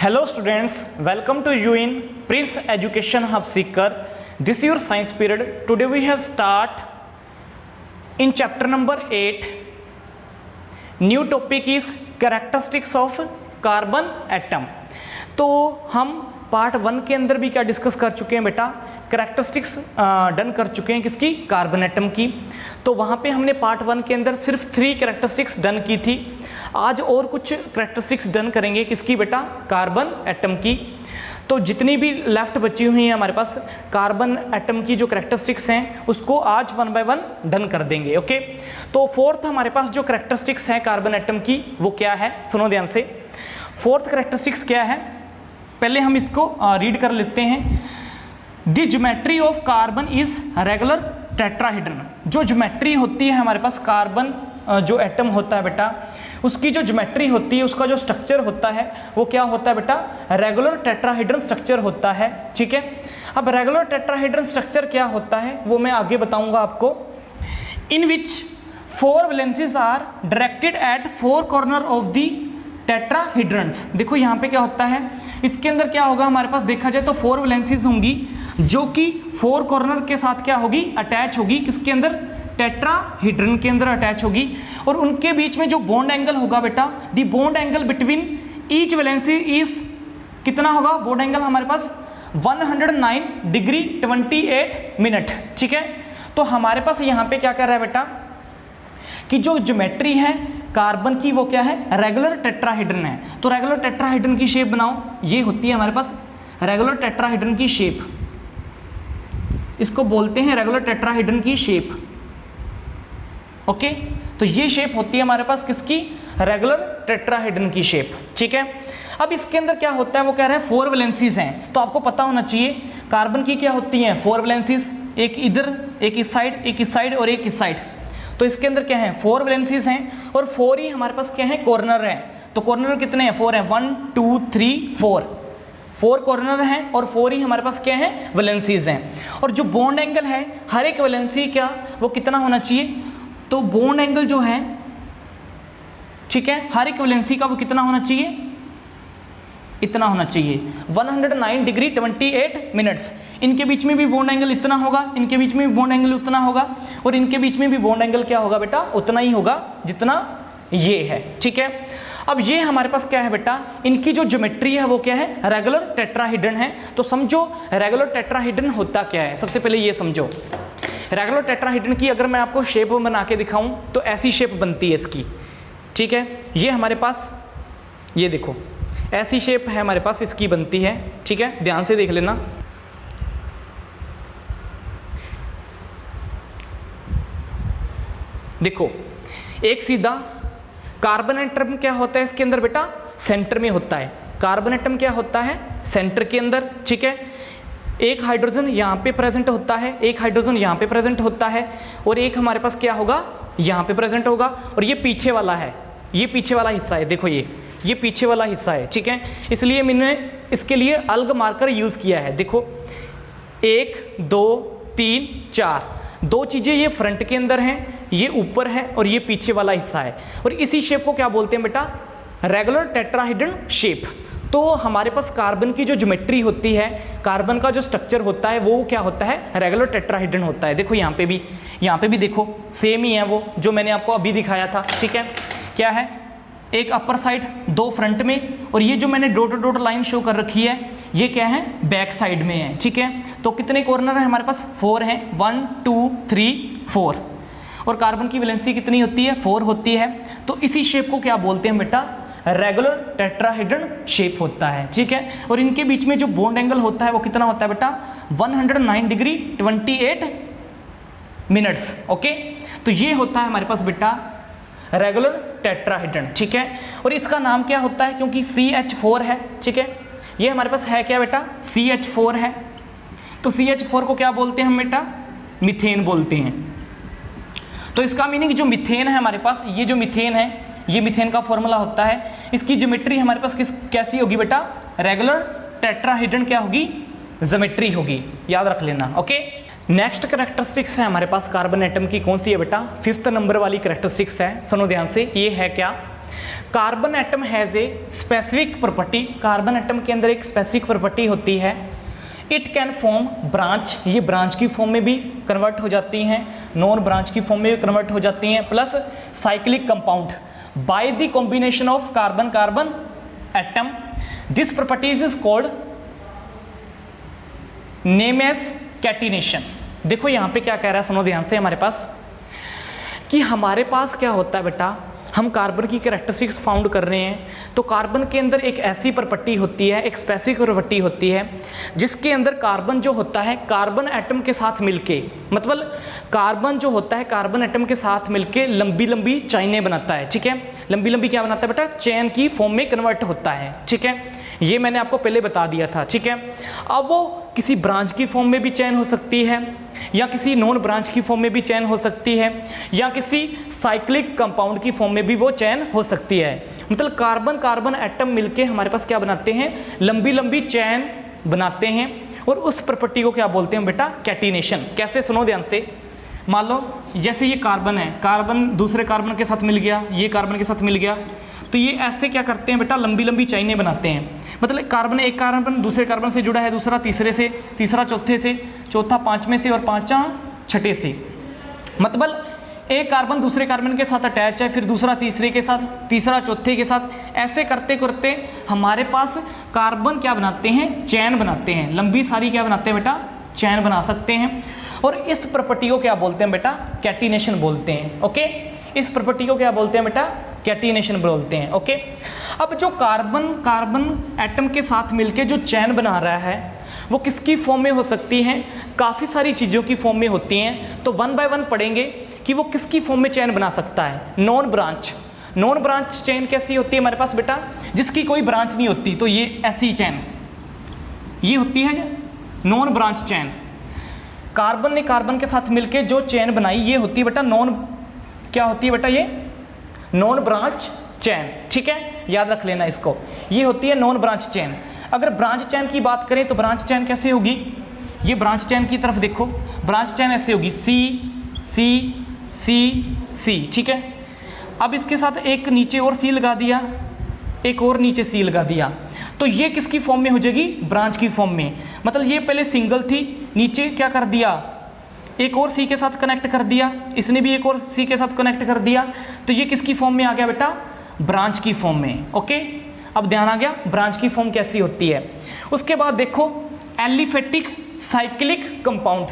Hello students, welcome to you in Prince Education Hub Seeker. This is your science period. Today we have start in chapter number 8. New topic is characteristics of carbon atom. तो हम part 1 के अंदर भी क्या discuss कर चुके हैं बेटा, कैरेक्टरिस्टिक्स डन कर चुके हैं किसकी, कार्बन एटम की। तो वहाँ पे हमने पार्ट 1 के अंदर सिर्फ 3 कैरेक्टरिस्टिक्स डन की थी। आज और कुछ कैरेक्टरिस्टिक्स डन करेंगे किसकी बेटा, कार्बन एटम की। तो जितनी भी लेफ्ट बची हुई हैं हमारे पास कार्बन एटम की जो कैरेक्टरिस्टिक्स हैं उसको आज 1 बाय 1 डन कर देंगे। ओके, तो फोर्थ हमारे पास जो कैरेक्टरिस्टिक्स है कार्बन एटम की वो क्या है, सुनो ध्यान से। फोर्थ कैरेक्टरिस्टिक्स क्या है, पहले हम इसको रीड कर लेते हैं। The geometry of carbon is regular tetrahedron. जो ज्योमेट्री होती है हमारे पास कार्बन जो एटम होता है बेटा, उसकी जो ज्योमेट्री होती है, उसका जो स्ट्रक्चर होता है वो क्या होता है बेटा, रेगुलर टेट्राहेड्रन स्ट्रक्चर होता है। ठीक है, अब रेगुलर टेट्राहेड्रन स्ट्रक्चर क्या होता है वो मैं आगे बताऊंगा आपको। In which 4 valencies are directed at 4 corner of the tetrahedrons. देखो यहाँ पे क्या होता है, इसके अंदर क्या होगा हमारे पास, देखा जाए तो 4 वैलेंसीज होंगी जो कि 4 कॉर्नर के साथ क्या होगी, अटैच होगी, किसके अंदर, टेट्राहेड्रन के अंदर अटैच होगी। और उनके बीच में जो बॉन्ड एंगल होगा बेटा, the bond angle between each valency is कितना होगा, बॉन्ड एंगल हमारे पास 109 डिग्री 28 मिनट। ठीक है, तो हमारे पास यहाँ पे क्या कर रहा है बेटा कि जो ज्योमेट्री है कार्बन की वो क्या है, रेगुलर टेट्राहेड्रन है। तो रेगुलर टेट्राहेड्रन की शेप बनाओ, ये होती है हमारे पास रेगुलर टेट्राहेड्रन की शेप, इसको बोलते हैं रेगुलर टेट्राहेड्रन की शेप। ओके, तो ये शेप होती है हमारे पास किसकी, रेगुलर टेट्राहेड्रन की शेप। ठीक है, अब इसके अंदर क्या होता है, वो कह रहे हैं 4 वैलेंसीज हैं। तो आपको पता होना चाहिए कार्बन की क्या होती हैं, 4 वैलेंसीज, एक इधर, एक इस साइड, एक इस साइड और एक इस साइड। तो इसके अंदर क्या है, 4 वैलेंसीज हैं और 4 ही हमारे पास क्या है, कॉर्नर हैं। तो कॉर्नर कितने हैं, 4 हैं, 1 2 3 4 कॉर्नर हैं और 4 ही हमारे पास क्या है, वैलेंसीज हैं। और जो बॉन्ड एंगल है हर एक वैलेंसी का वो कितना होना चाहिए, तो बॉन्ड एंगल जो है, ठीक है, हर एक वैलेंसी का वो कितना होना चाहिए, इतना होना चाहिए 109 डिग्री 28 मिनट्स। इनके बीच में भी बॉन्ड एंगल इतना होगा, इनके बीच में भी बॉन्ड एंगल उतना होगा और इनके बीच में भी बॉन्ड एंगल क्या होगा बेटा, उतना ही होगा जितना ये है। ठीक है, अब ये हमारे पास क्या है बेटा, इनकी जो ज्योमेट्री है वो क्या है, रेगुलर टेट्राहेड्रन है। तो समझो रेगुलर टेट्राहेड्रन होता क्या है, सबसे पहले ये समझो। रेगुलर टेट्राहेड्रन की अगर मैं आपको शेप बना के दिखाऊं तो ऐसी शेप बनती है इसकी। ठीक है, ये हमारे पास, ये देखो ऐसी शेप है हमारे पास इसकी बनती है। ठीक है, ध्यान से देख लेना। देखो एक सीधा कार्बन एटम क्या होता है इसके अंदर बेटा, सेंटर में होता है। कार्बन एटम क्या होता है, सेंटर के अंदर। ठीक है, एक हाइड्रोजन यहाँ पे प्रेजेंट होता है, एक हाइड्रोजन यहाँ पे प्रेजेंट होता है और एक हमारे पास क्या होगा, यहाँ पे प्रेजेंट होगा। और ये पीछे वाला है, ये पीछे वाला हिस्सा है, देखो ये पीछे वाला हिस्सा है। ठीक है, इसलिए मैंने इसके लिए अलग मार्कर यूज़ किया है। देखो 1 2 3 4, 2 चीज़ें ये फ्रंट के अंदर हैं, ये ऊपर है और ये पीछे वाला हिस्सा है। और इसी शेप को क्या बोलते हैं बेटा, रेगुलर टेट्राहेड्रन शेप। तो हमारे पास कार्बन की जो ज्योमेट्री होती है, कार्बन का जो स्ट्रक्चर होता है वो क्या होता है, रेगुलर टेट्राहेड्रन होता है। देखो यहाँ पे भी देखो सेम ही है वो जो मैंने आपको अभी दिखाया था। ठीक है, क्या है, एक अपर साइड, 2 फ्रंट में, और ये जो मैंने डॉट लाइन शो कर रखी है ये क्या है, बैक साइड में है। ठीक है, तो कितने कॉर्नर है हमारे पास, 4 हैं, 1 2 3 4। और कार्बन की वैलेंसी कितनी होती है, 4 होती है। तो इसी शेप को क्या बोलते हैं बेटा, रेगुलर टेट्राहेड्रन शेप होता है। ठीक है, और इनके बीच में जो बॉन्ड एंगल होता है वो कितना होता है बेटा, 109 डिग्री 28 मिनट्स। ओके, तो ये होता है हमारे पास बेटा रेगुलर टेट्राहेड्रन। ठीक है, और इसका नाम क्या होता है, क्योंकि CH4 है। ठीक है, ये हमारे पास है क्या बेटा, CH4 है। तो CH4 को क्या बोलते हैं हम बेटा, मीथेन बोलते हैं। तो इसका मीनिंग जो मीथेन है हमारे पास, ये जो मीथेन है, ये मीथेन का फॉर्मूला होता है। इसकी ज्योमेट्री हमारे पास कैसी होगी बेटा, रेगुलर टेट्राहेड्रन क्या होगी, ज्योमेट्री होगी, याद रख लेना। ओके, नेक्स्ट कैरेक्टरिस्टिक्स है हमारे पास कार्बन एटम की, कौन सी है बेटा, 5th नंबर वाली कैरेक्टरिस्टिक्स है, सुनो ध्यान से। ये है क्या, carbon atom has a specific property, carbon atom के अंदर एक स्पेसिफिक प्रॉपर्टी होती है। इट कैन फॉर्म ब्रांच, ये ब्रांच की फॉर्म में भी कन्वर्ट हो जाती हैं, नॉन ब्रांच की फॉर्म में भी कन्वर्ट हो जाती हैं, plus cyclic compound by the combination of carbon carbon atom. This properties is called name as catenation. देखो यहां पे क्या कह रहा है, सुनो ध्यान से, हमारे पास कि हमारे पास क्या होता है बेटा, हम कार्बन की कैरेक्टरिस्टिक्स फाउंड कर रहे हैं, तो कार्बन के अंदर एक ऐसी प्रॉपर्टी होती है, एक स्पेसिफिक प्रॉपर्टी होती है, जिसके अंदर कार्बन जो होता है कार्बन एटम के साथ मिलके, मतलब कार्बन जो होता है कार्बन एटम के साथ मिलके लंबी लंबी चेनें बनाता है, ठीक है। लंबी लंबी क्या बनाता है बेटा, चेन की फॉर्म में कन्वर्ट होता है, ठीक है। ये मैंने आपको पहले बता दिया था, ठीक है। अब वो किसी ब्रांच की फॉर्म में भी चेन हो सकती है, या किसी नॉन ब्रांच की फॉर्म में भी चेन हो सकती है, या किसी साइक्लिक कंपाउंड की फॉर्म में भी वो चेन हो सकती है। मतलब कार्बन कार्बन एटम मिलके हमारे पास क्या बनाते हैं, लंबी लंबी चेन बनाते हैं, और उस प्रॉपर्टी को क्या बोलते हैं बेटा, कैटिनेशन। कैसे, सुनो ध्यान से। मान लो जैसे ये कार्बन है, कार्बन दूसरे कार्बन के साथ मिल गया, ये कार्बन के साथ मिल गया, तो ये ऐसे क्या करते हैं बेटा, लंबी लंबी चेनें बनाते हैं। मतलब कार्बन, एक कार्बन दूसरे कार्बन से जुड़ा है, दूसरा तीसरे से, तीसरा चौथे से, चौथा पांचवें से, और पांचवा छठे से। मतलब एक कार्बन दूसरे कार्बन के साथ अटैच है, फिर दूसरा तीसरे के साथ, तीसरा चौथे के साथ, ऐसे करते करते हमारे पास कार्बन क्या बनाते हैं, चैन बनाते हैं, लंबी सारी क्या बनाते हैं बेटा, चैन बना सकते हैं। और इस प्रॉपर्टी को क्या बोलते हैं बेटा, कैटिनेशन बोलते हैं, ओके। इस प्रॉपर्टी को क्या बोलते हैं बेटा, कैटिनेशन बोलते हैं, ओके। अब जो कार्बन कार्बन एटम के साथ मिलके जो चैन बना रहा है, वो किसकी फॉर्म में हो सकती हैं, काफ़ी सारी चीज़ों की फॉर्म में होती हैं। तो वन बाय वन पढ़ेंगे कि वो किसकी फॉर्म में चैन बना सकता है। नॉन ब्रांच, नॉन ब्रांच चैन कैसी होती है हमारे पास बेटा, जिसकी कोई ब्रांच नहीं होती, तो ये ऐसी चैन, ये होती है नॉन ब्रांच चैन। कार्बन ने कार्बन के साथ मिलके जो चैन बनाई, ये होती है बेटा नॉन, क्या होती है बेटा, ये नॉन ब्रांच चैन, ठीक है, याद रख लेना इसको, ये होती है नॉन ब्रांच चैन। अगर ब्रांच चैन की बात करें तो ब्रांच चैन कैसे होगी, ये ब्रांच चैन की तरफ देखो, ब्रांच चैन ऐसे होगी, सी सी सी सी, ठीक है। अब इसके साथ एक नीचे और सी लगा दिया, एक और नीचे सी लगा दिया, तो ये किसकी फॉर्म में हो जाएगी, ब्रांच की फॉर्म में। मतलब ये पहले सिंगल थी, नीचे क्या कर दिया, एक और सी के साथ कनेक्ट कर दिया, इसने भी एक और सी के साथ कनेक्ट कर दिया, तो ये किसकी फॉर्म में आ गया बेटा, ब्रांच की फॉर्म में, ओके। अब ध्यान आ गया ब्रांच की फॉर्म कैसी होती है। उसके बाद देखो एलिफेटिक साइक्लिक कंपाउंड,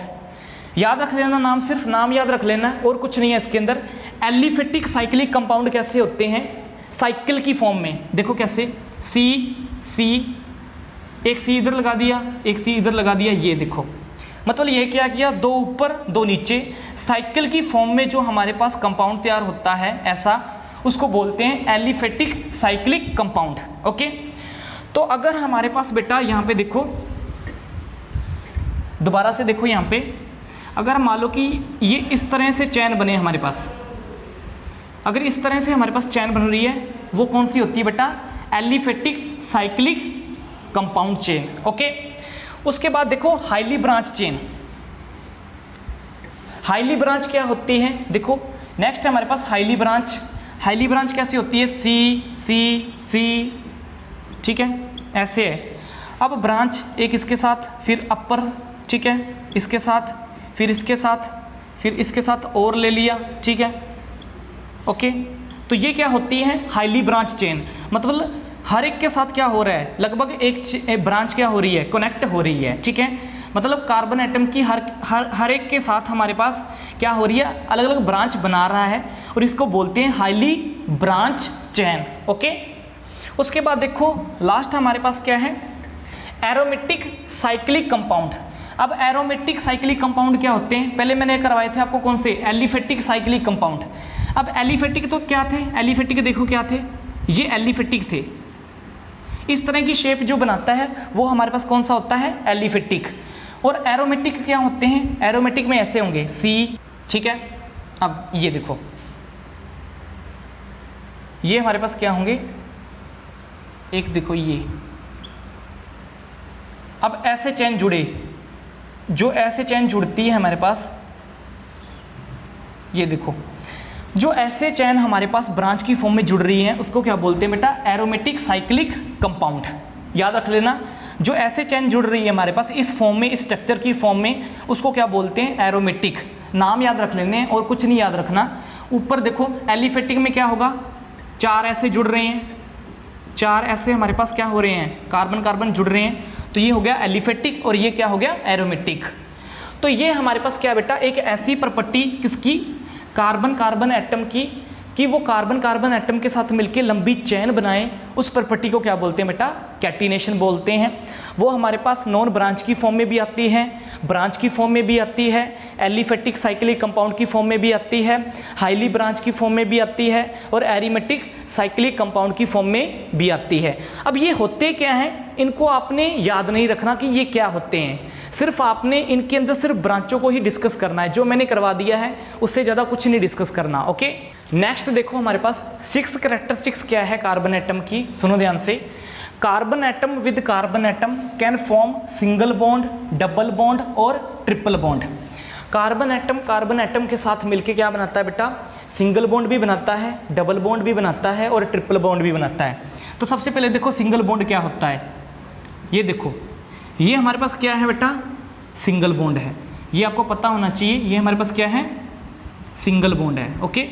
याद रख लेना नाम, सिर्फ नाम याद रख लेना और कुछ नहीं है इसके अंदर। एलिफेटिक साइक्लिक कंपाउंड कैसे होते हैं, साइकिल की फॉर्म में, देखो कैसे, सी सी, एक सी इधर लगा दिया, एक सी इधर लगा दिया, ये देखो, मतलब ये क्या किया, दो ऊपर दो नीचे, साइकिल की फॉर्म में जो हमारे पास कंपाउंड तैयार होता है ऐसा, उसको बोलते हैं एलिफेटिक साइक्लिक कंपाउंड, ओके। तो अगर हमारे पास बेटा यहाँ पे देखो, दोबारा से देखो यहाँ पे, अगर मान लो कि ये इस तरह से चैन बने हमारे पास, अगर इस तरह से हमारे पास चैन बन रही है, वो कौन सी होती है बेटा, aliphatic cyclic compound chain, okay. उसके बाद देखो highly branch chain, highly branch क्या होती है, देखो नेक्स्ट है हमारे पास हाईली ब्रांच। हाईली ब्रांच कैसी होती है, सी सी सी, ठीक है, ऐसे है। अब ब्रांच एक इसके साथ, फिर अपर, ठीक है, इसके साथ, फिर इसके साथ, फिर इसके साथ और ले लिया, ठीक है, ओके। तो ये क्या होती है, हाईली ब्रांच चेन। मतलब हर एक के साथ क्या हो रहा है, लगभग एक ब्रांच क्या हो रही है, कनेक्ट हो रही है, ठीक है। मतलब कार्बन एटम की हर एक के साथ हमारे पास क्या हो रही है, अलग अलग ब्रांच बना रहा है, और इसको बोलते हैं हाईली ब्रांच चेन, ओके। उसके बाद देखो लास्ट हमारे पास क्या है, एरोमेटिक साइक्लिक कंपाउंड। अब एरोमेटिक साइक्लिक कंपाउंड क्या होते हैं, पहले मैंने करवाए थे आपको कौन से, एलिफेटिक साइक्लिक कंपाउंड। अब एलिफेटिक तो क्या थे, एलिफेटिक देखो क्या थे, ये एलिफेटिक थे, इस तरह की शेप जो बनाता है वो हमारे पास कौन सा होता है, एलिफेटिक। और एरोमेटिक क्या होते हैं, एरोमेटिक में ऐसे होंगे, सी, ठीक है। अब ये देखो, ये हमारे पास क्या होंगे, एक देखो ये, अब ऐसे चेन जुड़े, जो ऐसे चेन जुड़ती है हमारे पास, ये देखो, जो ऐसे चैन हमारे पास ब्रांच की फॉर्म में जुड़ रही हैं उसको क्या बोलते हैं बेटा, एरोमेटिक साइक्लिक कंपाउंड। याद रख लेना, जो ऐसे चैन जुड़ रही है हमारे पास इस फॉर्म में, इस स्ट्रक्चर की फॉर्म में, उसको क्या बोलते हैं, एरोमेटिक। नाम याद रख लेने और कुछ नहीं याद रखना। ऊपर देखो एलिफेटिक में क्या होगा, 4 ऐसे जुड़ रहे हैं, 4 ऐसे हमारे पास क्या हो रहे हैं, कार्बन कार्बन जुड़ रहे हैं, तो ये हो गया एलिफेटिक और ये क्या हो गया, एरोमेटिक। तो ये हमारे पास क्या बेटा, एक ऐसी प्रॉपर्टी किसकी, कार्बन कार्बन एटम की, कि वो कार्बन कार्बन एटम के साथ मिलकर लंबी चेन बनाए, उस प्रॉपर्टी को क्या बोलते हैं बेटा, कैटिनेशन बोलते हैं। वो हमारे पास नॉन ब्रांच की फॉर्म में भी आती है, ब्रांच की फॉर्म में भी आती है, एलिफेटिक साइक्लिक कंपाउंड की फॉर्म में भी आती है, हाईली ब्रांच की फॉर्म में भी आती है और एरोमेटिक साइक्लिक कंपाउंड की फॉर्म में भी आती है। अब ये होते क्या हैं, इनको आपने याद नहीं रखना कि ये क्या होते हैं, सिर्फ आपने इनके अंदर सिर्फ ब्रांचों को ही डिस्कस करना है, जो मैंने करवा दिया है उससे ज़्यादा कुछ नहीं डिस्कस करना। ओके, नेक्स्ट देखो हमारे पास 6 कैरेक्टरिस्टिक्स क्या है कार्बन एटम की, सुनो ध्यान से। Carbon atom with carbon atom can form single bond, double bond और ट्रिपल बॉन्ड। कार्बन एटम के साथ मिलके क्या बनाता है बेटा, सिंगल बॉन्ड भी बनाता है, डबल बॉन्ड भी बनाता है और ट्रिपल बॉन्ड भी बनाता है। तो सबसे पहले देखो सिंगल बॉन्ड क्या होता है, ये देखो, ये हमारे पास क्या है बेटा, सिंगल बॉन्ड है, ये आपको पता होना चाहिए। ये हमारे पास क्या है, सिंगल बॉन्ड है। ओके,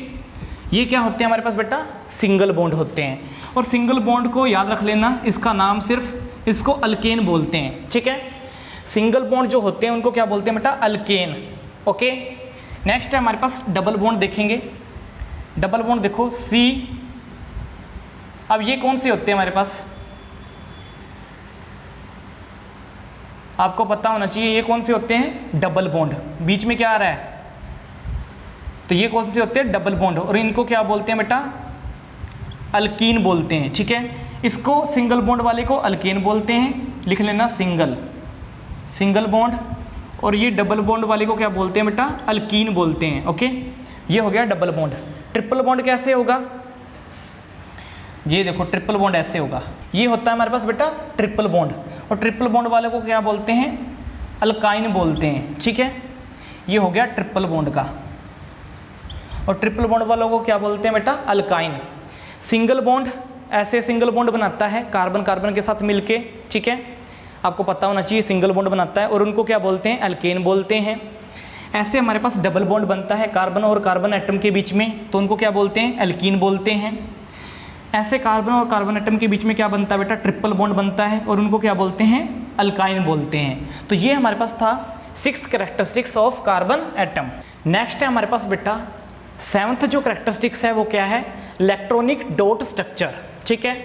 ये क्या होते हैं हमारे पास बेटा, सिंगल बॉन्ड होते हैं। और सिंगल बॉन्ड को याद रख लेना, इसका नाम सिर्फ, इसको अल्केन बोलते हैं, ठीक है। सिंगल बॉन्ड जो होते हैं उनको क्या बोलते हैं बेटा, अल्केन। ओके, नेक्स्ट है हमारे पास डबल बॉन्ड देखेंगे। डबल बॉन्ड देखो सी, अब ये कौन से होते हैं हमारे पास, आपको पता होना चाहिए, ये कौन से होते हैं, डबल बॉन्ड। बीच में क्या आ रहा है, तो ये कौन से होते हैं, डबल बॉन्ड, और इनको क्या बोलते हैं बेटा, अल्कीन बोलते हैं, ठीक है। इसको सिंगल बॉन्ड वाले को अल्केन बोलते हैं, लिख लेना सिंगल बॉन्ड, और ये डबल बॉन्ड वाले को क्या बोलते हैं बेटा, अल्कीन बोलते हैं। ओके, ये हो गया डबल बॉन्ड। ट्रिपल बॉन्ड कैसे होगा, ये देखो ट्रिपल बॉन्ड ऐसे होगा, ये होता है हमारे पास बेटा ट्रिपल बॉन्ड, और ट्रिपल बॉन्ड वाले को क्या बोलते हैं, अल्काइन बोलते हैं, ठीक है। ये हो गया ट्रिपल बॉन्ड का, और ट्रिपल बॉन्ड वालों को क्या बोलते हैं बेटा, अल्काइन। सिंगल बॉन्ड ऐसे सिंगल बॉन्ड बनाता है कार्बन कार्बन के साथ मिलके, ठीक है, आपको पता होना चाहिए सिंगल बॉन्ड बनाता है, और उनको क्या बोलते हैं, अल्केन बोलते हैं। ऐसे हमारे पास डबल बॉन्ड बनता है कार्बन और कार्बन एटम के बीच में, तो उनको क्या बोलते हैं, अल्कीन बोलते हैं। ऐसे कार्बन और कार्बन एटम के बीच में क्या बनता है बेटा, ट्रिपल बॉन्ड बनता है, और उनको क्या बोलते हैं, अल्काइन बोलते हैं। तो ये हमारे पास था 6 characteristics of carbon atom. Next है हमारे पास बेटा 7th जो कैरेक्टरिस्टिक्स है वो क्या है, इलेक्ट्रॉनिक डॉट स्ट्रक्चर, ठीक है।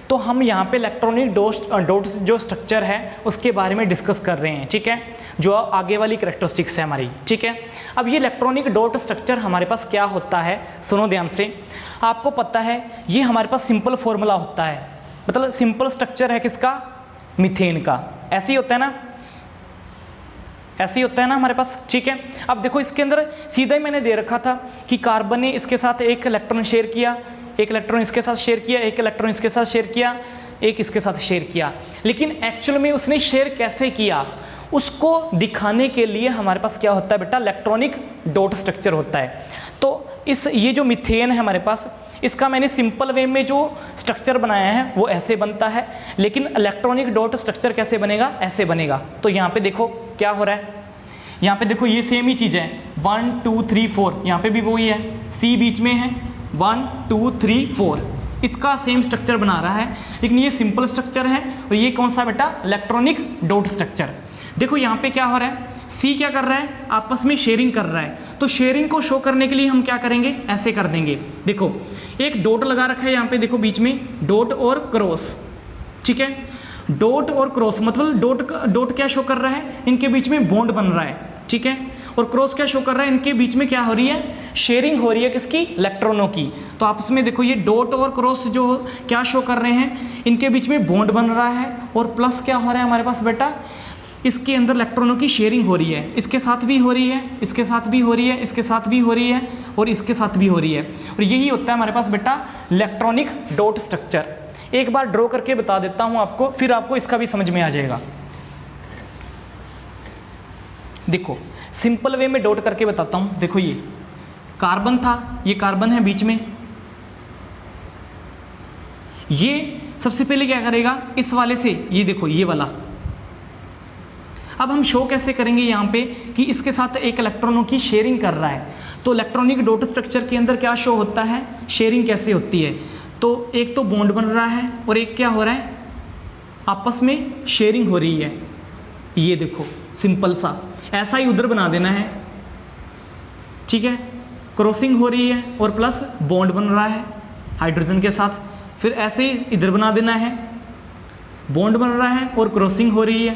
तो हम यहाँ पे इलेक्ट्रॉनिक डॉट जो स्ट्रक्चर है उसके बारे में डिस्कस कर रहे हैं, ठीक है, जो आगे वाली कैरेक्टरिस्टिक्स है हमारी, ठीक है। अब ये इलेक्ट्रॉनिक डॉट स्ट्रक्चर हमारे पास क्या होता है, सुनो ध्यान से। आपको पता है ये हमारे पास सिंपल फॉर्मूला होता है, मतलब सिंपल स्ट्रक्चर है किसका, मीथेन का। ऐसे ही होता है ना, ऐसे ही होता है ना हमारे पास, ठीक है। अब देखो इसके अंदर सीधा ही मैंने दे रखा था कि कार्बन ने इसके साथ एक इलेक्ट्रॉन शेयर किया, एक इलेक्ट्रॉन इसके साथ शेयर किया, एक इलेक्ट्रॉन इसके साथ शेयर किया, एक इसके साथ शेयर किया, लेकिन एक्चुअल में उसने शेयर कैसे किया उसको दिखाने के लिए हमारे पास क्या होता है बेटा, इलेक्ट्रॉनिक डॉट स्ट्रक्चर होता है। तो ये जो मीथेन है हमारे पास, इसका मैंने सिंपल वे में जो स्ट्रक्चर बनाया है वो ऐसे बनता है, लेकिन इलेक्ट्रॉनिक डॉट स्ट्रक्चर कैसे बनेगा, ऐसे बनेगा। तो यहाँ पे देखो क्या हो रहा है, यहाँ पे देखो ये सेम ही चीज़ है, 1 2 3 4, यहाँ पे भी वही है, सी बीच में है, 1 2 3 4, इसका सेम स्ट्रक्चर बना रहा है, लेकिन ये सिंपल स्ट्रक्चर है, और ये कौन सा बेटा, इलेक्ट्रॉनिक डॉट स्ट्रक्चर। देखो यहाँ पे क्या हो रहा है, सी क्या कर रहा है, आपस में शेयरिंग कर रहा है, तो शेयरिंग को शो करने के लिए हम क्या करेंगे, ऐसे कर देंगे। देखो एक डॉट लगा रखा है यहाँ पे, देखो बीच में डॉट और क्रॉस, ठीक है। डॉट और क्रॉस मतलब डॉट क्या शो कर रहा है, इनके बीच में बॉन्ड बन रहा है, ठीक है, और क्रॉस क्या शो कर रहा है, इनके बीच में क्या हो रही है, शेयरिंग हो रही है किसकी, इलेक्ट्रॉनों की। तो आपस में देखो ये डॉट और क्रॉस जो क्या शो कर रहे हैं, इनके बीच में बॉन्ड बन रहा है, और प्लस क्या हो रहा है हमारे पास बेटा, इसके अंदर इलेक्ट्रॉनों की शेयरिंग हो रही है, इसके साथ भी हो रही है, इसके साथ भी हो रही है, इसके साथ भी हो रही है, और इसके साथ भी हो रही है, और यही होता है हमारे पास बेटा इलेक्ट्रॉनिक डॉट स्ट्रक्चर। एक बार ड्रॉ करके बता देता हूं आपको, फिर आपको इसका भी समझ में आ जाएगा। देखो सिंपल वे में डॉट करके बताता हूं, देखो ये कार्बन था, ये कार्बन है बीच में, ये सबसे पहले क्या करेगा इस वाले से, ये देखो ये वाला। अब हम शो कैसे करेंगे यहाँ पे कि इसके साथ एक इलेक्ट्रॉनों की शेयरिंग कर रहा है। तो इलेक्ट्रॉनिक डॉट स्ट्रक्चर के अंदर क्या शो होता है, शेयरिंग कैसे होती है। तो एक तो बॉन्ड बन रहा है और एक क्या हो रहा है, आपस में शेयरिंग हो रही है। ये देखो सिंपल सा, ऐसा ही उधर बना देना है, ठीक है। क्रॉसिंग हो रही है और प्लस बॉन्ड बन रहा है हाइड्रोजन के साथ। फिर ऐसे ही इधर बना देना है, बॉन्ड बन रहा है और क्रॉसिंग हो रही है,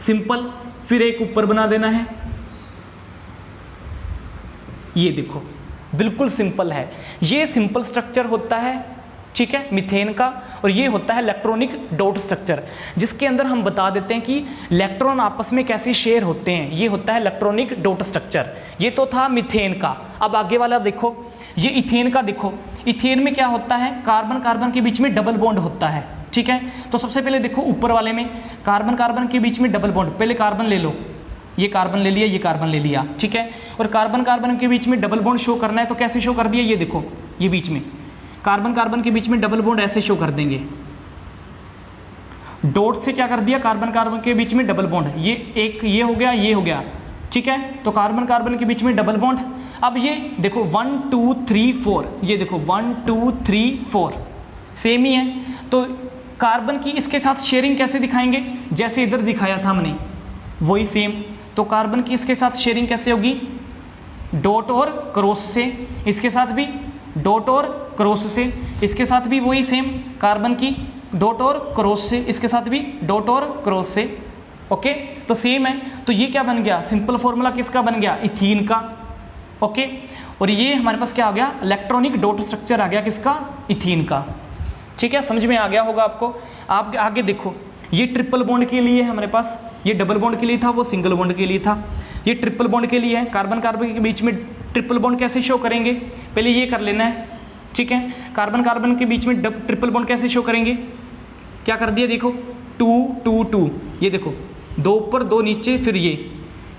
सिंपल। फिर एक ऊपर बना देना है, ये देखो बिल्कुल सिंपल है। ये सिंपल स्ट्रक्चर होता है, ठीक है, मीथेन का। और ये होता है इलेक्ट्रॉनिक डॉट स्ट्रक्चर, जिसके अंदर हम बता देते हैं कि इलेक्ट्रॉन आपस में कैसे शेयर होते हैं। ये होता है इलेक्ट्रॉनिक डॉट स्ट्रक्चर। ये तो था मीथेन का। अब आगे वाला देखो, ये इथेन का देखो। इथेन में क्या होता है, कार्बन कार्बन के बीच में डबल बॉन्ड होता है, ठीक है। तो सबसे पहले देखो ऊपर वाले में कार्बन कार्बन के बीच में डबल बॉन्ड, पहले कार्बन ले लो, ये कार्बन ले लिया, ये कार्बन ले लिया, ठीक है। और कार्बन कार्बन के बीच में डबल बॉन्ड शो करना है तो कैसे शो कर दिया, ये देखो, ये बीच में कार्बन कार्बन के बीच में डबल बॉन्ड ऐसे शो कर देंगे। डॉट से क्या कर दिया, कार्बन कार्बन के बीच में डबल बॉन्ड, ये एक ये हो गया, ये हो गया, ठीक है। तो कार्बन कार्बन के बीच में डबल बॉन्ड। अब ये देखो 1 2 3 4, ये देखो 1 2 3 4 सेम ही है। तो कार्बन की इसके साथ शेयरिंग कैसे दिखाएंगे, जैसे इधर दिखाया था हमने वही सेम। तो कार्बन की इसके साथ शेयरिंग कैसे होगी, डॉट और क्रॉस से। इसके साथ भी डॉट और क्रॉस से, इसके साथ भी वही सेम, कार्बन की डॉट और क्रॉस से, इसके साथ भी डॉट और क्रॉस से। ओके, तो सेम है। तो ये क्या बन गया, सिंपल फॉर्मूला किसका बन गया, इथीन का। ओके, और ये हमारे पास क्या आ गया, इलेक्ट्रॉनिक डॉट स्ट्रक्चर आ गया किसका, इथीन का। ठीक है, समझ में आ गया होगा आपको। आप आगे देखो, ये ट्रिपल बॉन्ड के लिए है हमारे पास, ये डबल बॉन्ड के लिए था, वो सिंगल बॉन्ड के लिए था। ये ट्रिपल बॉन्ड के लिए है। कार्बन कार्बन के बीच में ट्रिपल बॉन्ड कैसे शो करेंगे, पहले ये कर लेना है, ठीक है। कार्बन कार्बन के बीच में ट्रिपल बॉन्ड कैसे शो करेंगे, क्या कर दिया, देखो 2 2 2, ये देखो 2 ऊपर 2 नीचे, फिर ये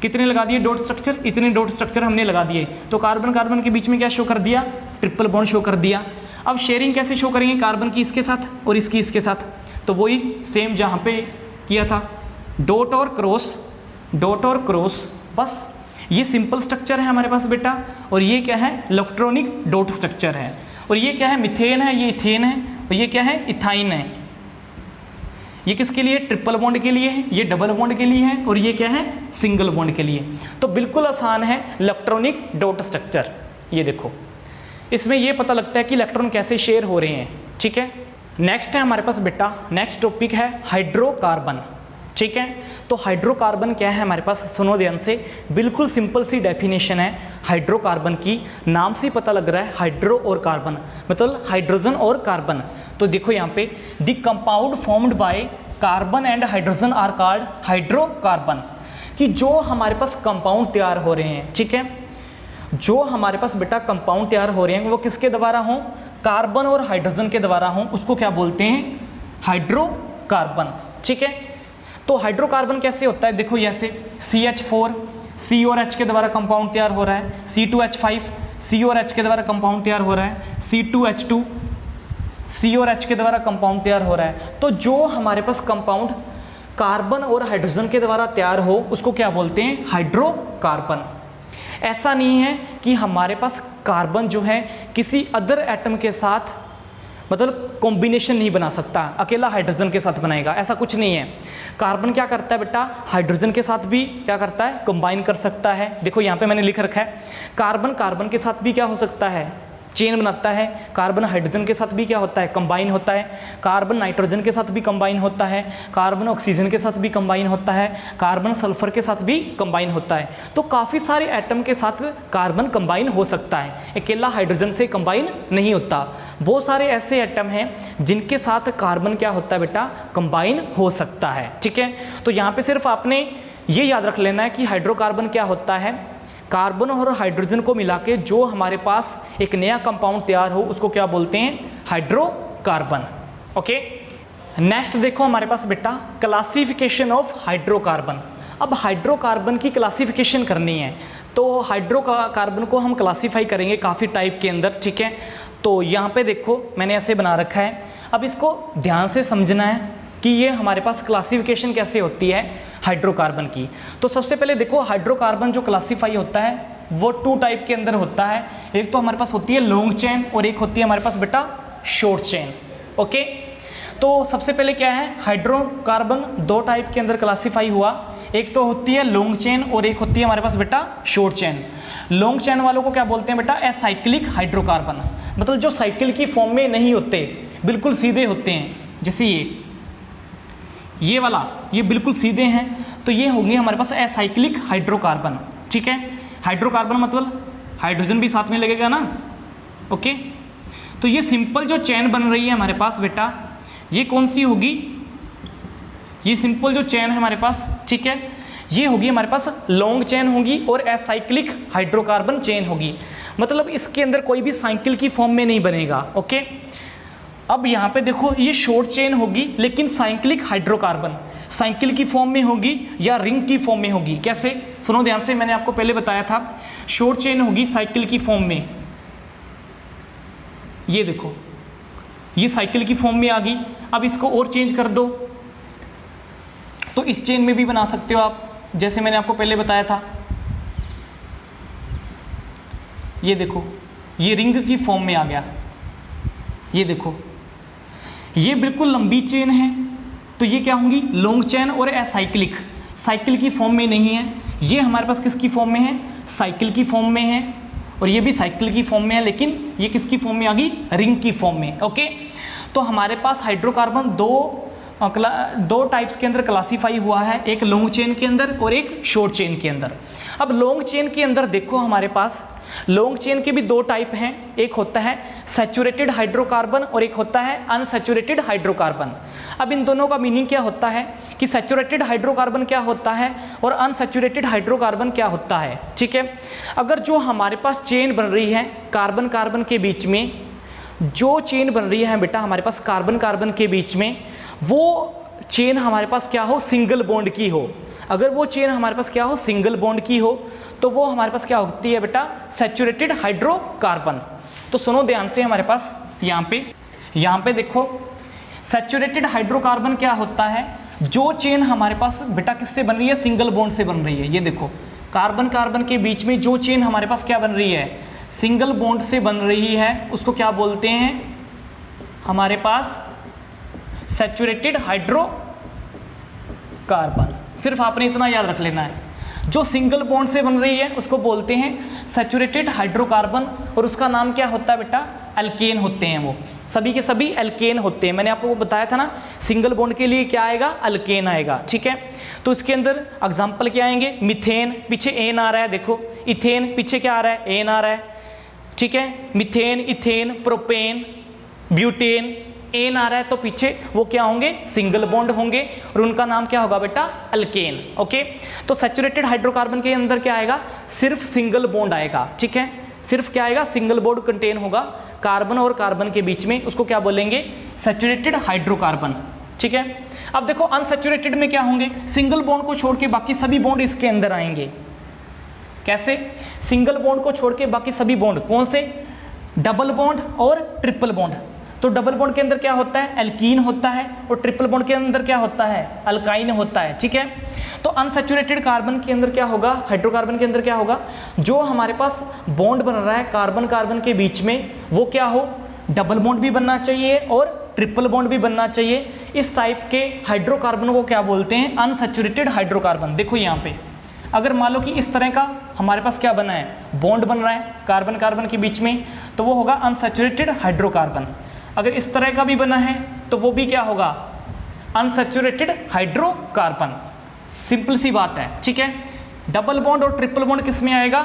कितने लगा दिए डॉट स्ट्रक्चर, इतने डॉट स्ट्रक्चर हमने लगा दिए। तो कार्बन कार्बन के बीच में क्या शो कर दिया, ट्रिपल बॉन्ड शो कर दिया। अब शेयरिंग कैसे शो करेंगे, कार्बन की इसके साथ और इसकी इसके साथ। तो वही सेम जहाँ पे किया था, डॉट और क्रॉस, डॉट और क्रॉस, बस। ये सिंपल स्ट्रक्चर है हमारे पास बेटा। और ये क्या है, इलेक्ट्रॉनिक डॉट स्ट्रक्चर है। और ये क्या है, मिथेन है, ये इथेन है, और ये क्या है, इथाइन है। ये किसके लिए, ट्रिपल बॉन्ड के लिए है, ये डबल बॉन्ड के लिए है, और ये क्या है, सिंगल बॉन्ड के लिए। तो बिल्कुल आसान है इलेक्ट्रॉनिक डॉट स्ट्रक्चर। ये देखो, इसमें ये पता लगता है कि इलेक्ट्रॉन कैसे शेयर हो रहे हैं, ठीक है। नेक्स्ट है हमारे पास बेटा, नेक्स्ट टॉपिक है हाइड्रोकार्बन, ठीक है। तो हाइड्रोकार्बन क्या है हमारे पास, सुनो ध्यान से, बिल्कुल सिंपल सी डेफिनेशन है हाइड्रोकार्बन की। नाम से ही पता लग रहा है, हाइड्रो और कार्बन मतलब हाइड्रोजन और कार्बन। तो देखो यहाँ पे, the compound formed by carbon and hydrogen are called hydrocarbon. कि जो हमारे पास कंपाउंड तैयार हो रहे हैं, ठीक है, जो हमारे पास बेटा कंपाउंड तैयार हो रहे हैं वो किसके द्वारा हों, कार्बन और हाइड्रोजन के द्वारा हों, उसको क्या बोलते हैं, हाइड्रोकार्बन, ठीक है। तो हाइड्रोकार्बन कैसे होता है, देखो ऐसे CH4 C और H के द्वारा कंपाउंड तैयार हो रहा है, C2H5 C और H के द्वारा कंपाउंड तैयार हो रहा है, C2H2 C और H के द्वारा कंपाउंड तैयार हो रहा है। तो जो हमारे पास कंपाउंड कार्बन और हाइड्रोजन के द्वारा तैयार हो उसको क्या बोलते हैं, हाइड्रोकार्बन। ऐसा नहीं है कि हमारे पास कार्बन जो है किसी अदर एटम के साथ मतलब कॉम्बिनेशन नहीं बना सकता, अकेला हाइड्रोजन के साथ बनाएगा, ऐसा कुछ नहीं है। कार्बन क्या करता है बेटा, हाइड्रोजन के साथ भी क्या करता है, कंबाइन कर सकता है। देखो यहाँ पे मैंने लिख रखा है, कार्बन कार्बन के साथ भी क्या हो सकता है, चेन बनाता है। कार्बन हाइड्रोजन के साथ भी क्या होता है, कंबाइन होता है। कार्बन नाइट्रोजन के साथ भी कंबाइन होता है। कार्बन ऑक्सीजन के साथ भी कंबाइन होता है। कार्बन सल्फर के साथ भी कंबाइन होता है। तो काफ़ी सारे एटम के साथ कार्बन कंबाइन हो सकता है, अकेला हाइड्रोजन से कंबाइन नहीं होता। बहुत सारे ऐसे एटम हैं जिनके साथ कार्बन क्या होता है बेटा, कंबाइन हो सकता है, ठीक है। तो यहाँ पे सिर्फ आपने ये याद रख लेना है कि हाइड्रोकार्बन क्या होता है, कार्बन और हाइड्रोजन को मिला के जो हमारे पास एक नया कंपाउंड तैयार हो उसको क्या बोलते हैं, हाइड्रोकार्बन। ओके, नेक्स्ट देखो हमारे पास बेटा क्लासिफिकेशन ऑफ हाइड्रोकार्बन। अब हाइड्रोकार्बन की क्लासिफिकेशन करनी है तो हाइड्रोकार्बन को हम क्लासीफाई करेंगे काफ़ी टाइप के अंदर, ठीक है। तो यहाँ पे देखो मैंने ऐसे बना रखा है, अब इसको ध्यान से समझना है कि ये हमारे पास क्लासिफिकेशन कैसे होती है हाइड्रोकार्बन की। तो सबसे पहले देखो हाइड्रोकार्बन जो क्लासीफाई होता है वो 2 टाइप के अंदर होता है। एक तो हमारे पास होती है लॉन्ग चेन और एक होती है हमारे पास बेटा शॉर्ट चेन। ओके, तो सबसे पहले क्या है, हाइड्रोकार्बन 2 टाइप के अंदर क्लासीफाई हुआ। एक तो होती है लॉन्ग चेन और एक होती है हमारे पास बेटा शॉर्ट चेन। लॉन्ग चेन वालों को क्या बोलते हैं बेटा, एसाइक्लिक हाइड्रोकार्बन, मतलब जो साइकिल की फॉर्म में नहीं होते, बिल्कुल सीधे होते हैं। जैसे ये वाला, ये बिल्कुल सीधे हैं, तो ये होंगे हमारे पास एसाइक्लिक हाइड्रोकार्बन, ठीक है। हाइड्रोकार्बन मतलब हाइड्रोजन भी साथ में लगेगा ना। ओके, तो ये सिंपल जो चेन बन रही है हमारे पास बेटा, ये कौन सी होगी, ये सिंपल जो चेन है हमारे पास, ठीक है, ये होगी हमारे पास लॉन्ग चेन होगी और एसाइक्लिक हाइड्रोकार्बन चेन होगी। मतलब इसके अंदर कोई भी साइकिल की फॉर्म में नहीं बनेगा। ओके, अब यहाँ पे देखो ये शॉर्ट चेन होगी लेकिन साइक्लिक हाइड्रोकार्बन साइकिल की फॉर्म में होगी या रिंग की फॉर्म में होगी। कैसे, सुनो ध्यान से, मैंने आपको पहले बताया था शॉर्ट चेन होगी साइकिल की फॉर्म में, ये देखो ये साइकिल की फॉर्म में आ गई। अब इसको और चेंज कर दो तो इस चेन में भी बना सकते हो आप, जैसे मैंने आपको पहले बताया था। ये देखो ये रिंग की फॉर्म में आ गया, ये देखो ये बिल्कुल लंबी चेन है, तो ये क्या होंगी लॉन्ग चेन और एसाइक्लिक, साइकिल की फॉर्म में नहीं है। ये हमारे पास किसकी फॉर्म में है, साइकिल की फॉर्म में है, और ये भी साइकिल की फॉर्म में है, लेकिन ये किसकी फॉर्म में आ गई, रिंग की फॉर्म में। ओके, तो हमारे पास हाइड्रोकार्बन दो टाइप्स के अंदर क्लासीफाई हुआ है, एक लॉन्ग चेन के अंदर और एक शॉर्ट चेन के अंदर। अब लॉन्ग चेन के अंदर देखो हमारे पास लॉन्ग चेन के भी 2 टाइप हैं, एक होता है सैचुरेटेड हाइड्रोकार्बन और एक होता है अनसैचुरेटेड हाइड्रोकार्बन। अब इन दोनों का मीनिंग क्या होता है कि सैचुरेटेड हाइड्रोकार्बन क्या होता है और अनसैचुरेटेड हाइड्रोकार्बन क्या होता है, ठीक है। अगर जो हमारे पास चेन बन रही है कार्बन कार्बन के बीच में, जो चेन बन रही है बेटा हमारे पास कार्बन कार्बन के बीच में, वो चेन हमारे पास क्या हो, सिंगल बॉन्ड की हो। अगर वो चेन हमारे पास क्या हो, सिंगल बॉन्ड की हो, तो वो हमारे पास क्या होती है बेटा, सैचुरेटेड हाइड्रोकार्बन। तो सुनो ध्यान से, हमारे पास यहाँ पे देखो सैचुरेटेड हाइड्रोकार्बन क्या होता है, जो चेन हमारे पास बेटा किससे बन रही है, सिंगल बॉन्ड से बन रही है। ये देखो कार्बन कार्बन के बीच में जो चेन हमारे पास क्या बन रही है, सिंगल बॉन्ड से बन रही है, उसको क्या बोलते हैं हमारे पास, सैचुरेटेड हाइड्रोकार्बन। सिर्फ आपने इतना याद रख लेना है, जो सिंगल बॉन्ड से बन रही है उसको बोलते हैं सैचुरेटेड हाइड्रोकार्बन, और उसका नाम क्या होता है बेटा, एल्केन होते हैं। वो सभी के सभी एल्केन होते हैं। मैंने आपको वो बताया था ना, सिंगल बॉन्ड के लिए क्या आएगा, एल्केन आएगा, ठीक है। तो इसके अंदर एग्जाम्पल क्या आएंगे, मिथेन, पीछे एन आ रहा है, देखो इथेन पीछे क्या आ रहा है, एन आ रहा है, ठीक है। Methane, ethane, propane, butane, N आ रहा है, तो पीछे वो क्या होंगे, सिंगल बॉन्ड होंगे, और उनका नाम क्या होगा बेटा, अल्केन। ओके, तो सैचुरेटेड हाइड्रोकार्बन के अंदर क्या आएगा, सिर्फ सिंगल बॉन्ड आएगा, ठीक है। सिर्फ क्या आएगा, सिंगल बॉन्ड कंटेन होगा कार्बन और कार्बन के बीच में, उसको क्या बोलेंगे, सैचुरेटेड हाइड्रोकार्बन, ठीक है। अब देखो अनसैचुरेटेड में क्या होंगे, सिंगल बॉन्ड को छोड़ के बाकी सभी बॉन्ड इसके अंदर आएंगे। कैसे, सिंगल बॉन्ड को छोड़ के बाकी सभी बॉन्ड, कौन से, डबल बॉन्ड और ट्रिपल बॉन्ड। तो डबल बॉन्ड के अंदर क्या होता है, एल्कीन होता है, और ट्रिपल बॉन्ड के अंदर क्या होता है, अल्काइन होता है, ठीक है। तो अनसैचुरेटेड कार्बन के अंदर क्या होगा, हाइड्रोकार्बन के अंदर क्या होगा, जो हमारे पास बॉन्ड बन रहा है कार्बन कार्बन के बीच में, वो क्या हो, डबल बॉन्ड भी बनना चाहिए और ट्रिपल बॉन्ड भी बनना चाहिए। इस टाइप के हाइड्रोकार्बन को क्या बोलते हैं, अनसैचुरेटेड हाइड्रोकार्बन। देखो यहाँ पे अगर मान लो कि इस तरह का हमारे पास क्या बना है, बॉन्ड बन रहा है कार्बन कार्बन के बीच में, तो वो होगा अनसैचुरेटेड हाइड्रोकार्बन। अगर इस तरह का भी बना है तो वो भी क्या होगा, अनसैचुरेटेड हाइड्रोकार्बन। सिंपल सी बात है, ठीक है। डबल बॉन्ड और ट्रिपल बॉन्ड किस में आएगा,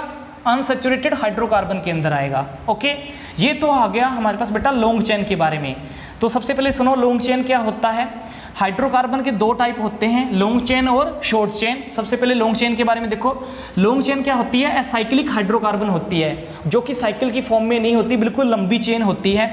अनसैचुरेटेड हाइड्रोकार्बन के अंदर आएगा। ओके, ये तो आ गया हमारे पास बेटा लॉन्ग चेन के बारे में। तो सबसे पहले सुनो लॉन्ग चेन क्या होता है। हाइड्रोकार्बन के 2 टाइप होते हैं, लॉन्ग चेन और शॉर्ट चेन। सबसे पहले लॉन्ग चेन के बारे में देखो, लॉन्ग चेन क्या होती है, एसाइक्लिक हाइड्रोकार्बन होती है, जो कि साइकिल की फॉर्म में नहीं होती, बिल्कुल लंबी चेन होती है।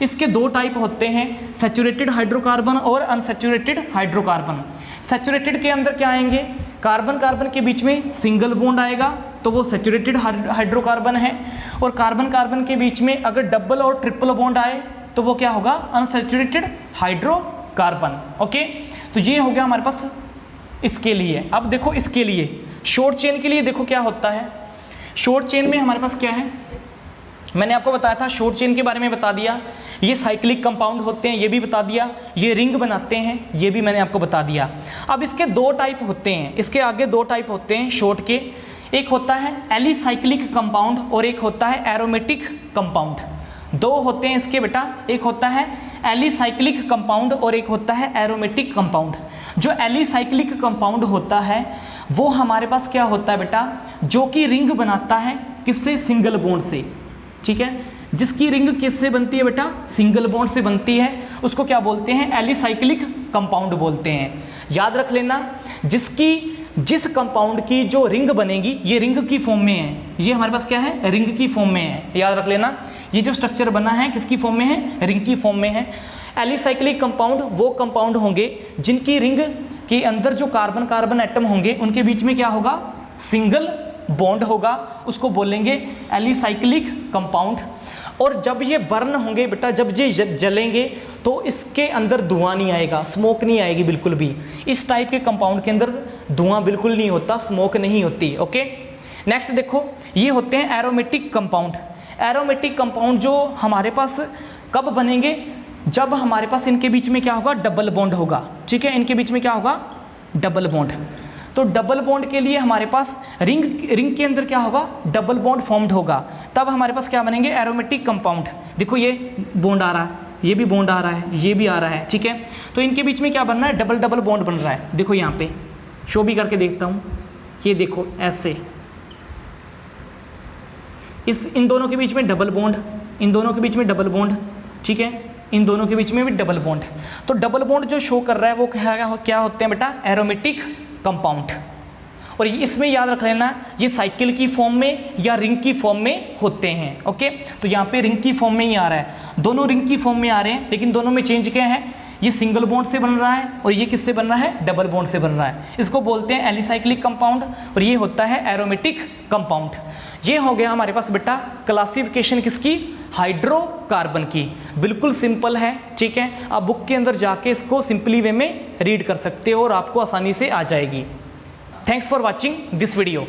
इसके 2 टाइप होते हैं, सैचुरेटेड हाइड्रोकार्बन और अनसैचुरेटेड हाइड्रोकार्बन। सैचुरेटेड के अंदर क्या आएंगे, कार्बन कार्बन के बीच में सिंगल बॉन्ड आएगा तो वो सैचुरेटेड हाइड्रोकार्बन है, और कार्बन कार्बन के बीच में अगर डबल और ट्रिपल बॉन्ड आए तो वो क्या होगा, अनसैचुरेटेड हाइड्रोकार्बन। ओके, तो ये हो गया हमारे पास इसके लिए। अब देखो इसके लिए शॉर्ट चेन के लिए देखो क्या होता है। शॉर्ट चेन में हमारे पास क्या है, मैंने आपको बताया था शॉर्ट चेन के बारे में बता दिया, ये साइक्लिक कंपाउंड होते हैं ये भी बता दिया, ये रिंग बनाते हैं ये भी मैंने आपको बता दिया। अब इसके दो टाइप होते हैं, इसके आगे दो टाइप होते हैं शॉर्ट के, एक होता है एलिसाइक्लिक कंपाउंड और एक होता है एरोमेटिक कंपाउंड। दो होते हैं इसके बेटा, एक होता है एलिसाइक्लिक कंपाउंड और एक होता है एरोमेटिक कंपाउंड। जो एलिसाइक्लिक कंपाउंड होता है वो हमारे पास क्या होता है बेटा, जो कि रिंग बनाता है किससे, सिंगल बॉन्ड से। ठीक है, जिसकी रिंग किससे बनती है बेटा, सिंगल बॉन्ड से बनती है, उसको क्या बोलते हैं, एलिसाइक्लिक कंपाउंड बोलते हैं। याद रख लेना, जिस कंपाउंड की जो रिंग बनेगी ये रिंग की फॉर्म में है, ये हमारे पास क्या है, रिंग की फॉर्म में है। याद रख लेना, ये जो स्ट्रक्चर बना है किसकी फॉर्म में है, रिंग की फॉर्म में है। एलिसाइक्लिक कंपाउंड वो कंपाउंड होंगे जिनकी रिंग के अंदर जो कार्बन कार्बन एटम होंगे उनके बीच में क्या होगा, सिंगल बॉन्ड होगा, उसको बोलेंगे एलिसाइक्लिक कंपाउंड। और जब ये बर्न होंगे बेटा, जब ये जलेंगे तो इसके अंदर धुआं नहीं आएगा, स्मोक नहीं आएगी बिल्कुल भी। इस टाइप के कंपाउंड के अंदर धुआं बिल्कुल नहीं होता, स्मोक नहीं होती। ओके, नेक्स्ट देखो, ये होते हैं एरोमेटिक कंपाउंड। एरोमेटिक कंपाउंड जो हमारे पास कब बनेंगे, जब हमारे पास इनके बीच में क्या होगा, डबल बॉन्ड होगा। ठीक है, इनके बीच में क्या होगा, डबल बॉन्ड। तो डबल बॉन्ड के लिए हमारे पास रिंग के अंदर क्या होगा, डबल बॉन्ड फॉर्म्ड होगा, तब हमारे पास क्या बनेंगे, एरोमेटिक कंपाउंड। देखो ये बॉन्ड आ रहा है, ये भी बॉन्ड आ रहा है, ये भी आ रहा है। ठीक है, तो इनके बीच में क्या बन रहा है, डबल डबल बॉन्ड बन रहा है। देखो यहाँ पे शो भी करके देखता हूँ, ये देखो ऐसे, इन दोनों के बीच में डबल बॉन्ड, इन दोनों के बीच में डबल बॉन्ड। ठीक है, इन दोनों के बीच में भी डबल बॉन्ड। तो डबल बॉन्ड जो शो कर रहा है वो क्या होते हैं बेटा, एरोमेटिक कंपाउंड। और इसमें याद रख लेना, ये साइकिल की फॉर्म में या रिंग की फॉर्म में होते हैं। ओके, तो यहाँ पे रिंग की फॉर्म में ही आ रहा है, दोनों रिंग की फॉर्म में आ रहे हैं, लेकिन दोनों में चेंज क्या है, ये सिंगल बॉन्ड से बन रहा है और ये किससे बन रहा है, डबल बॉन्ड से बन रहा है। इसको बोलते हैं एलिसाइक्लिक कंपाउंड और ये होता है एरोमेटिक कंपाउंड। ये हो गया हमारे पास बेटा क्लासिफिकेशन किसकी, हाइड्रोकार्बन की। बिल्कुल सिंपल है। ठीक है, आप बुक के अंदर जाके इसको सिंपली वे में रीड कर सकते हो और आपको आसानी से आ जाएगी। Thanks for watching this video.